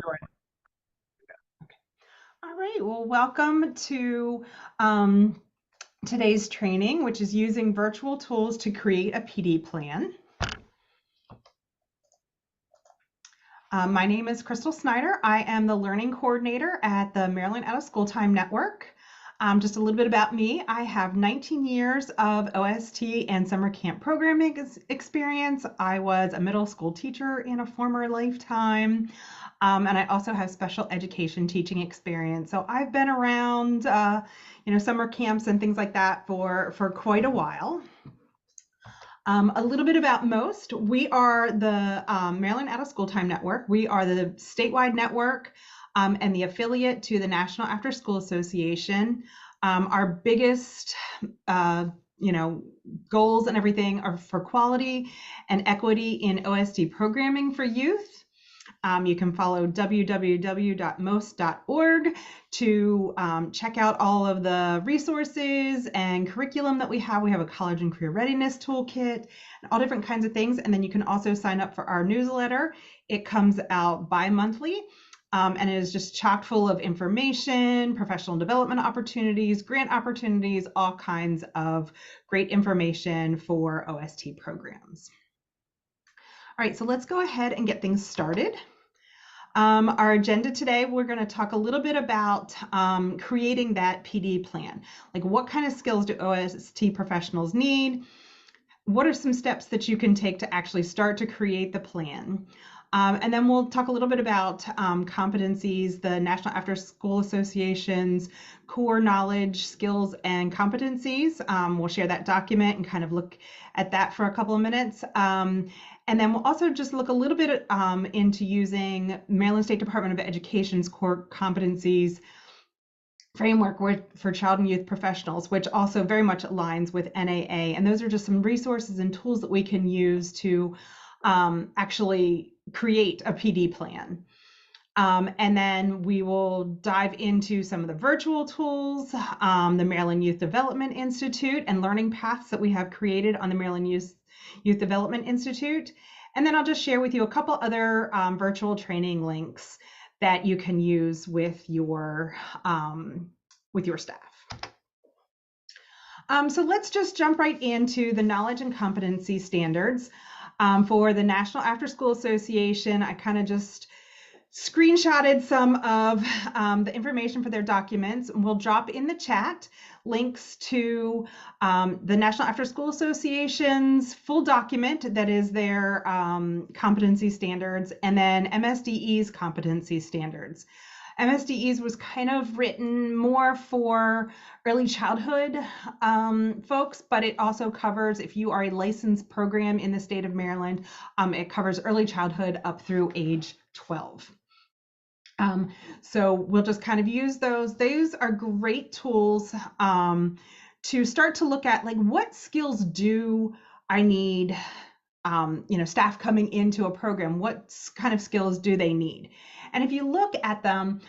All right, well, welcome to um, today's training, which is using virtual tools to create a PD plan. My name is Crystal Snyder. I am the learning coordinator at the Maryland Out of School Time Network. Just a little bit about me. I have 19 years of OST and summer camp programming experience. I was a middle school teacher in a former lifetime. And I also have special education teaching experience. So I've been around, summer camps and things like that for quite a while. A little bit about MOST. We are the Maryland Out of School Time Network. We are the statewide network and the affiliate to the National After School Association. Our biggest goals and everything are for quality and equity in OST programming for youth. You can follow www.most.org to check out all of the resources and curriculum that we have. We have a college and career readiness toolkit, and all different kinds of things. And then you can also sign up for our newsletter. It comes out bi-monthly. And it is just chock full of information, professional development opportunities, grant opportunities, all kinds of great information for OST programs. All right, so let's go ahead and get things started. Our agenda today, we're going to talk a little bit about creating that PD plan. Like, what kind of skills do OST professionals need? What are some steps that you can take to actually start to create the plan? And then we'll talk a little bit about competencies, the National After School Association's core knowledge, skills, and competencies. We'll share that document and kind of look at that for a couple of minutes. And then we'll also just look a little bit into using Maryland State Department of Education's core competencies framework for child and youth professionals, which also very much aligns with NAA. And those are just some resources and tools that we can use to actually create a PD plan. And then we will dive into some of the virtual tools, the Maryland Youth Development Institute, and learning paths that we have created on the Maryland Youth Development Institute. And then I'll just share with you a couple other virtual training links that you can use with your staff. So let's just jump right into the knowledge and competency standards. For the National After School Association, I kind of just screenshotted some of the information for their documents, and we'll drop in the chat links to the National After School Association's full document that is their competency standards, and then MSDE's competency standards. MSDE's was kind of written more for early childhood folks, but it also covers, if you are a licensed program in the state of Maryland, it covers early childhood up through age 12. So we'll just kind of use those. Those are great tools to start to look at, like, what skills do I need, staff coming into a program, what kind of skills do they need? And if you look at them,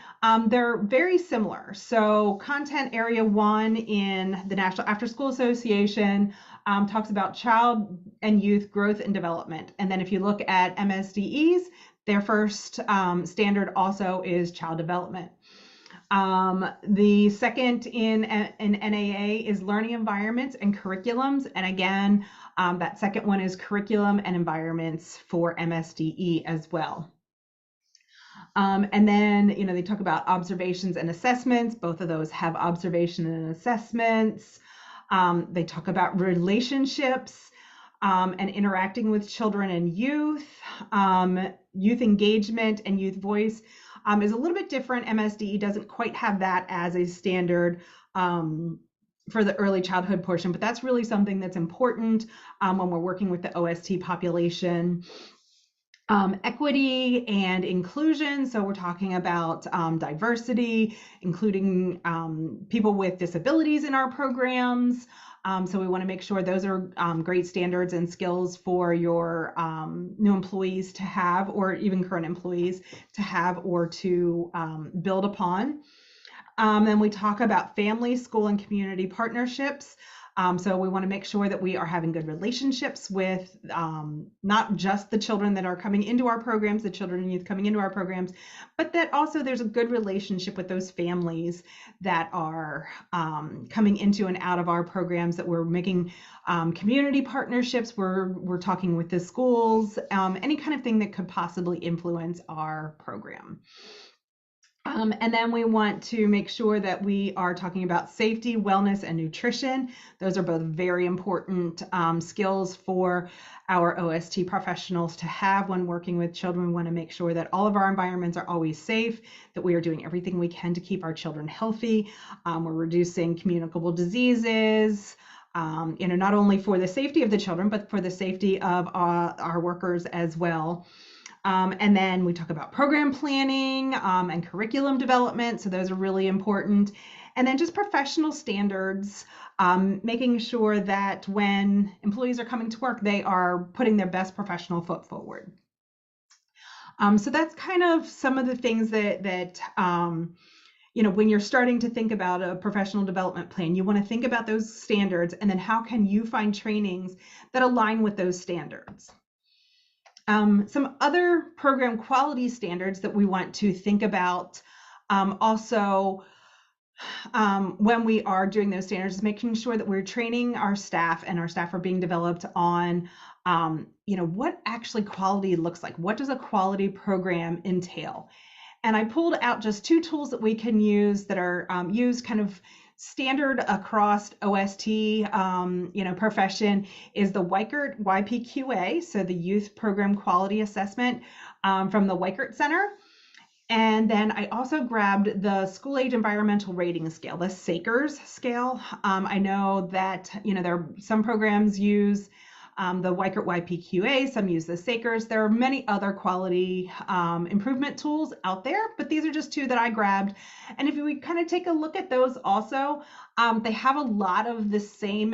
they're very similar. So content area 1 in the National After School Association talks about child and youth growth and development. And then if you look at MSDE's, their first standard also is child development. The second in NAA is learning environments and curriculums. And again, that second one is curriculum and environments for MSDE as well. And then, they talk about observations and assessments. Both of those have observation and assessments. They talk about relationships and interacting with children and youth. Youth engagement and youth voice is a little bit different. MSDE doesn't quite have that as a standard for the early childhood portion, but that's really something that's important when we're working with the OST population. Equity and inclusion. So we're talking about diversity, including people with disabilities in our programs. So we want to make sure those are great standards and skills for your new employees to have, or even current employees to have or to build upon. Then we talk about family, school, and community partnerships. So we want to make sure that we are having good relationships with not just the children that are coming into our programs, the children and youth coming into our programs, but that also there's a good relationship with those families that are coming into and out of our programs, that we're making community partnerships, we're talking with the schools, any kind of thing that could possibly influence our program. And then we want to make sure that we are talking about safety, wellness, and nutrition. Those are both very important skills for our OST professionals to have when working with children. We want to make sure that all of our environments are always safe, that we are doing everything we can to keep our children healthy. We're reducing communicable diseases, not only for the safety of the children, but for the safety of our workers as well. And then we talk about program planning and curriculum development. So those are really important. And then just professional standards, making sure that when employees are coming to work, they are putting their best professional foot forward. So that's kind of some of the things that when you're starting to think about a professional development plan, you want to think about those standards, and then how can you find trainings that align with those standards. Some other program quality standards that we want to think about also when we are doing those standards is making sure that we're training our staff, and our staff are being developed on what actually quality looks like. What does a quality program entail? And I pulled out just 2 tools that we can use that are used kind of standard across OST profession, is the Weichert YPQA, so the Youth Program Quality Assessment from the Weichert Center. And then I also grabbed the School Age Environmental Rating Scale, the SAKERS scale. I know that there are some programs use the Weichert YPQA, some use the SAKERS. There are many other quality improvement tools out there, but these are just 2 that I grabbed. And if we kind of take a look at those also, they have a lot of the same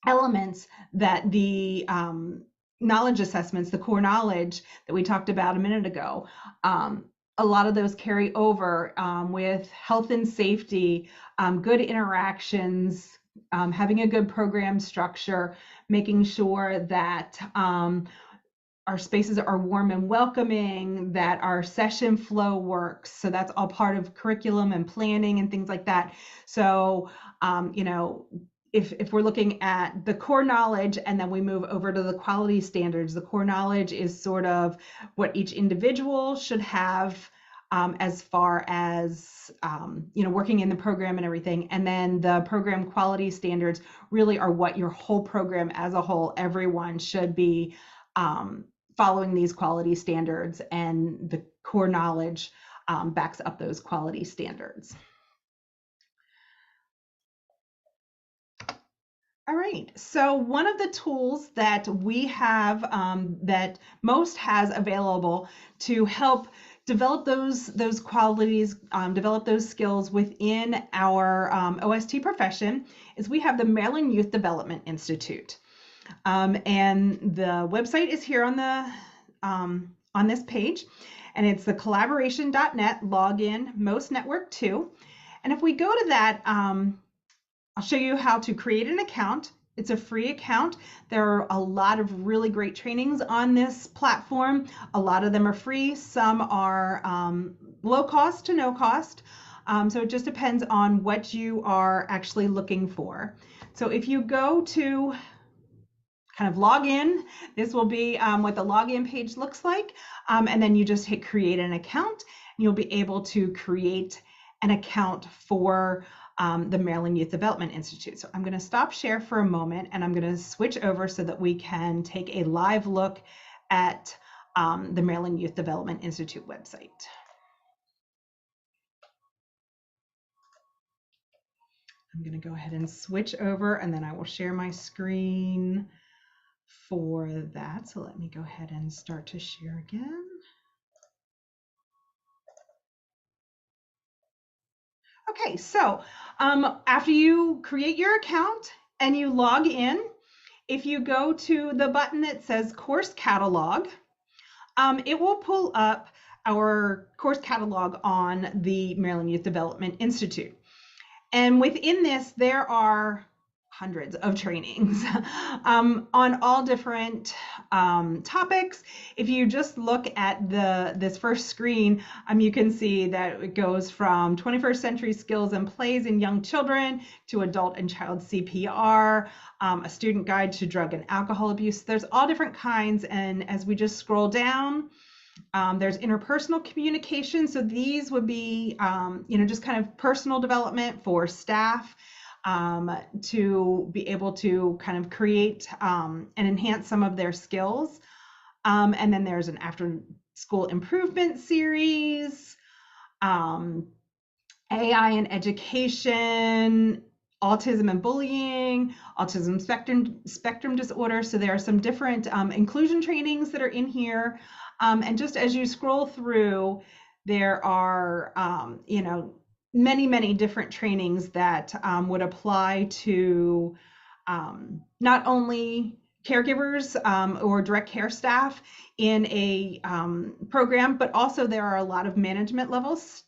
elements that the knowledge assessments, the core knowledge that we talked about a minute ago. A lot of those carry over with health and safety, good interactions, having a good program structure, making sure that our spaces are warm and welcoming, that our session flow works. So that's all part of curriculum and planning and things like that. So, if we're looking at the core knowledge and then we move over to the quality standards, the core knowledge is sort of what each individual should have as far as working in the program and everything. And then the program quality standards really are what your whole program as a whole, everyone should be following these quality standards, and the core knowledge backs up those quality standards. All right, so one of the tools that we have that MOST has available to help develop those qualities, develop those skills within our OST profession is we have the Maryland Youth Development Institute. And the website is here on this page, and it's the collaboration.net login MOST Network 2. And if we go to that, I'll show you how to create an account. It's a free account. There are a lot of really great trainings on this platform. A lot of them are free. Some are low cost to no cost. So it just depends on what you are actually looking for. So if you go to kind of log in, this will be what the login page looks like. And then you just hit create an account, and you'll be able to create an account for the Maryland Youth Development Institute. So I'm going to stop share for a moment, and I'm going to switch over so that we can take a live look at the Maryland Youth Development Institute website. I'm going to go ahead and switch over, and then I will share my screen for that. So let me go ahead and start to share again. Okay, so after you create your account and you log in, if you go to the button that says Course Catalog, it will pull up our course catalog on the Maryland Youth Development Institute. And within this, there are hundreds of trainings on all different topics. If you just look at this first screen, you can see that it goes from 21st century skills and plays in young children to adult and child CPR, a student guide to drug and alcohol abuse. There's all different kinds, and as we just scroll down, there's interpersonal communication. So these would be, just kind of personal development for staff to be able to kind of create and enhance some of their skills. And then there's an after school improvement series, AI in education, autism and bullying, autism spectrum disorder. So there are some different inclusion trainings that are in here. And just as you scroll through, there are, many different trainings that would apply to not only caregivers or direct care staff in a program, but also there are a lot of management levels.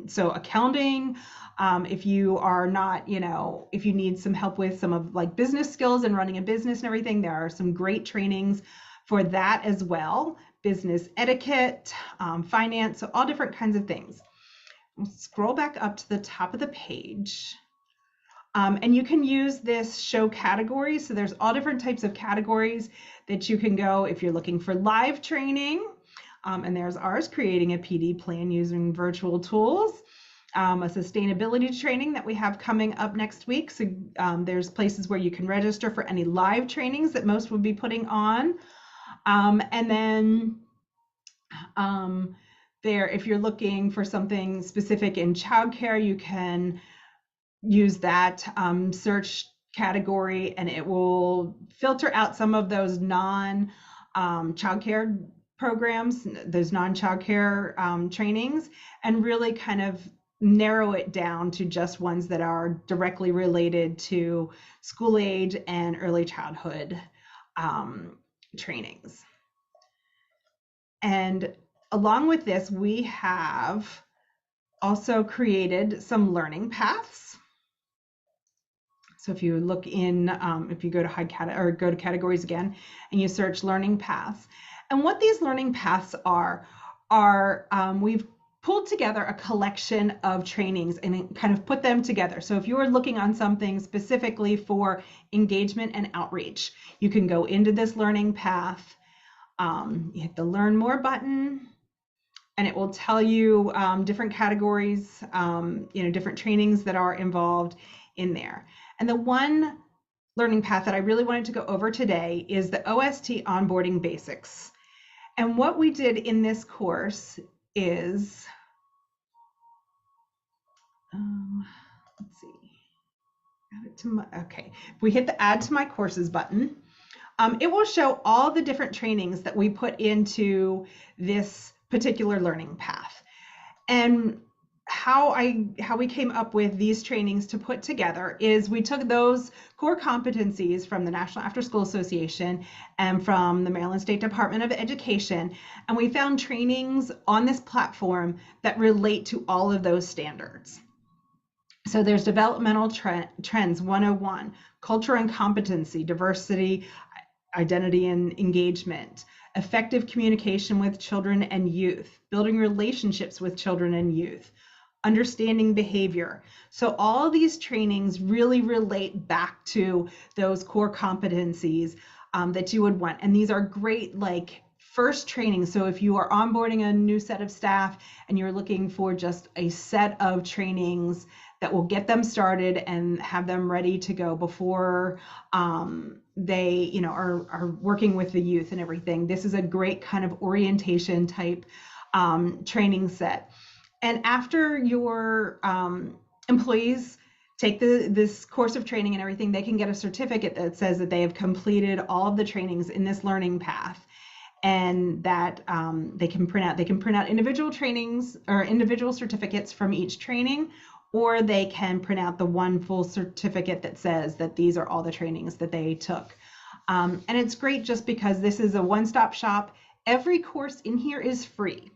So accounting, if you are not, if you need some help with some of like business skills and running a business and everything, there are some great trainings for that as well. Business etiquette, finance, so all different kinds of things. We'll scroll back up to the top of the page. And you can use this show categories. So there's all different types of categories that you can go if you're looking for live training. And there's ours, creating a PD plan using virtual tools. A sustainability training that we have coming up next week. So there's places where you can register for any live trainings that most would be putting on. And then if you're looking for something specific in childcare, you can use that search category, and it will filter out some of those non-childcare programs, those non-childcare trainings, and really kind of narrow it down to just ones that are directly related to school age and early childhood trainings. And along with this, we have also created some learning paths. So if you look in, if you go to go to categories again, and you search learning paths, and what these learning paths are we've pulled together a collection of trainings and kind of put them together. So if you are looking on something specifically for engagement and outreach, you can go into this learning path. You hit the Learn More button, and it will tell you different categories, different trainings that are involved in there. And the one learning path that I really wanted to go over today is the OST Onboarding Basics. And what we did in this course is, let's see, add it to my, okay. If we hit the Add to My Courses button, it will show all the different trainings that we put into this particular learning path. And how we came up with these trainings to put together is we took those core competencies from the National After School Association and from the Maryland State Department of Education, and we found trainings on this platform that relate to all of those standards. So there's Developmental Trends 101, Culture and Competency, Diversity, Identity and Engagement, Effective Communication with Children and Youth, Building Relationships with Children and Youth, Understanding Behavior. So all of these trainings really relate back to those core competencies that you would want. And these are great, like, first training. So if you are onboarding a new set of staff and you're looking for just a set of trainings that will get them started and have them ready to go before they are working with the youth and everything, this is a great kind of orientation type training set. And after your employees take this course of training and everything, they can get a certificate that says that they have completed all of the trainings in this learning path, and that they can print out individual trainings or individual certificates from each training, or they can print out the one full certificate that says that these are all the trainings that they took. And it's great just because this is a one-stop shop. Every course in here is free.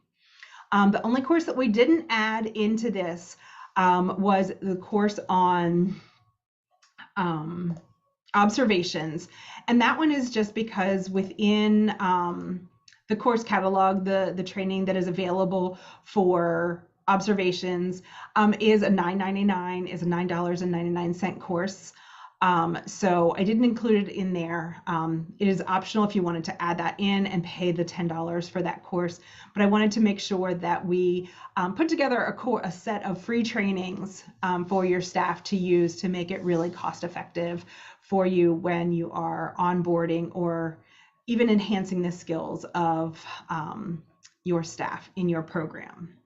The only course that we didn't add into this was the course on observations. And that one is just because within the course catalog, the training that is available for observations is a $9.99, is a $9.99 course. So I didn't include it in there. It is optional if you wanted to add that in and pay the $10 for that course. But I wanted to make sure that we put together a set of free trainings for your staff to use to make it really cost effective for you when you are onboarding or even enhancing the skills of your staff in your program.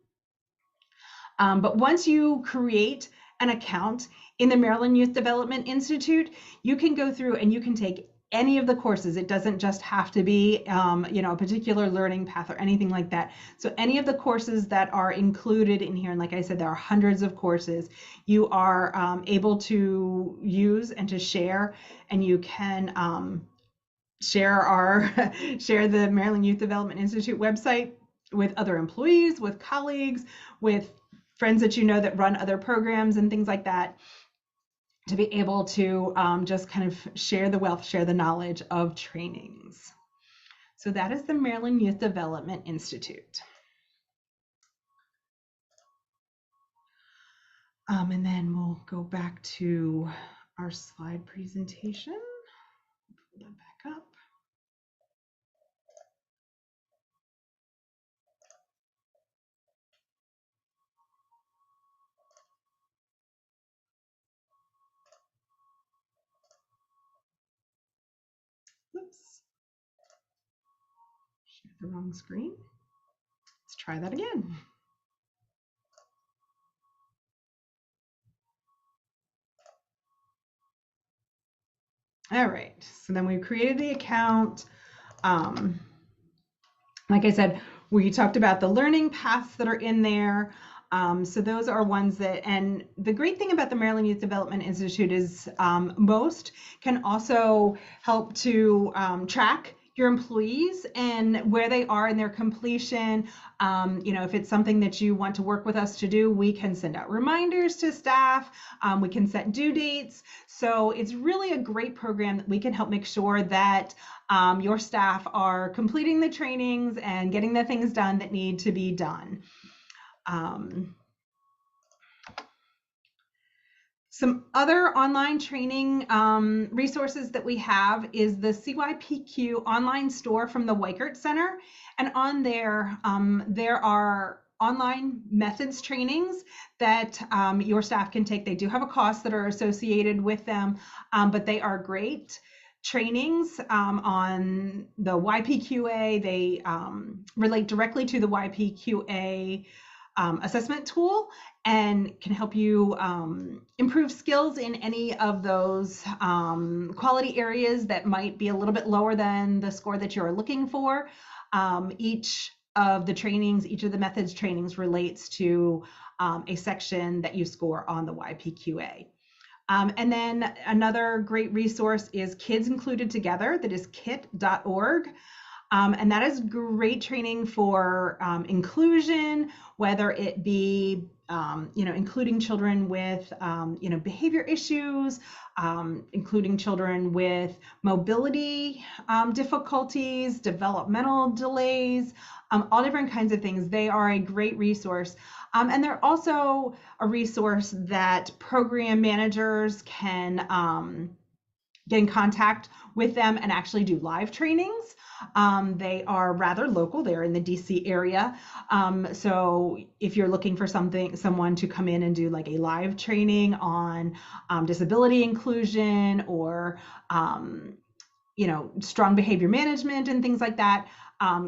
But once you create an account in the Maryland Youth Development Institute, you can go through and you can take any of the courses. It doesn't just have to be, a particular learning path or anything like that. So any of the courses that are included in here, and like I said, there are hundreds of courses, you are able to use and to share, and you can share the Maryland Youth Development Institute website with other employees, with colleagues, with friends that you know that run other programs and things like that, to be able to just kind of share the wealth, share the knowledge of trainings. So that is the Maryland Youth Development Institute. And then we'll go back to our slide presentation. Pull that back up. Oops. Shared the wrong screen. Let's try that again. All right, so then we've created the account. Like I said, we talked about the learning paths that are in there. So those are ones that, and the great thing about the Maryland Youth Development Institute is most can also help to track your employees and where they are in their completion. If it's something that you want to work with us to do, we can send out reminders to staff. We can set due dates. So it's really a great program that we can help make sure that your staff are completing the trainings and getting the things done that need to be done. Some other online training resources that we have is the CYPQ online store from the Weichert Center. And on there, there are online methods trainings that your staff can take. They do have a cost that are associated with them, but they are great trainings on the YPQA. They relate directly to the YPQA assessment tool and can help you improve skills in any of those quality areas that might be a little bit lower than the score that you're looking for. Each of the trainings, each of the methods trainings relates to a section that you score on the YPQA. And then another great resource is Kids Included Together, that is kit.org. And that is great training for inclusion, whether it be, including children with, behavior issues, including children with mobility difficulties, developmental delays, all different kinds of things. They are a great resource. And they're also a resource that program managers can get in contact with them and actually do live trainings. They are rather local. They're in the DC area. So if you're looking for someone to come in and do like a live training on disability inclusion or, strong behavior management and things like that,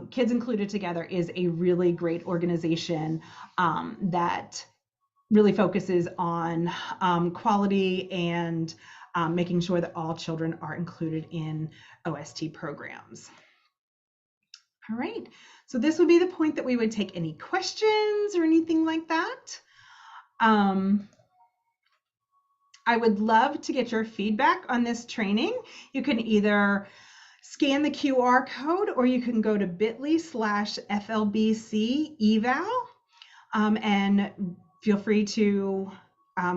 Kids Included Together is a really great organization that really focuses on quality and making sure that all children are included in OST programs. All right, so this would be the point that we would take any questions or anything like that. I would love to get your feedback on this training. You can either scan the QR code or you can go to bit.ly/FLBC eval and Feel free to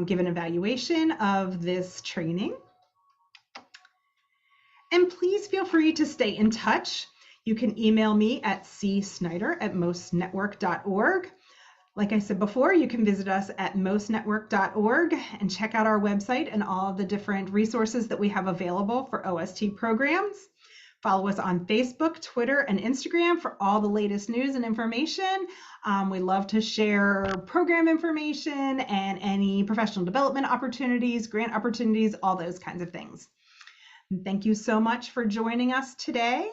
give an evaluation of this training. And please feel free to stay in touch. You can email me at csnyder@mostnetwork.org. Like I said before, you can visit us at mostnetwork.org and check out our website and all of the different resources that we have available for OST programs. Follow us on Facebook, Twitter, and Instagram for all the latest news and information. We love to share program information and any professional development opportunities, grant opportunities, all those kinds of things. And thank you so much for joining us today.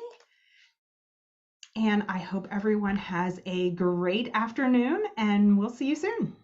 And I hope everyone has a great afternoon, and we'll see you soon.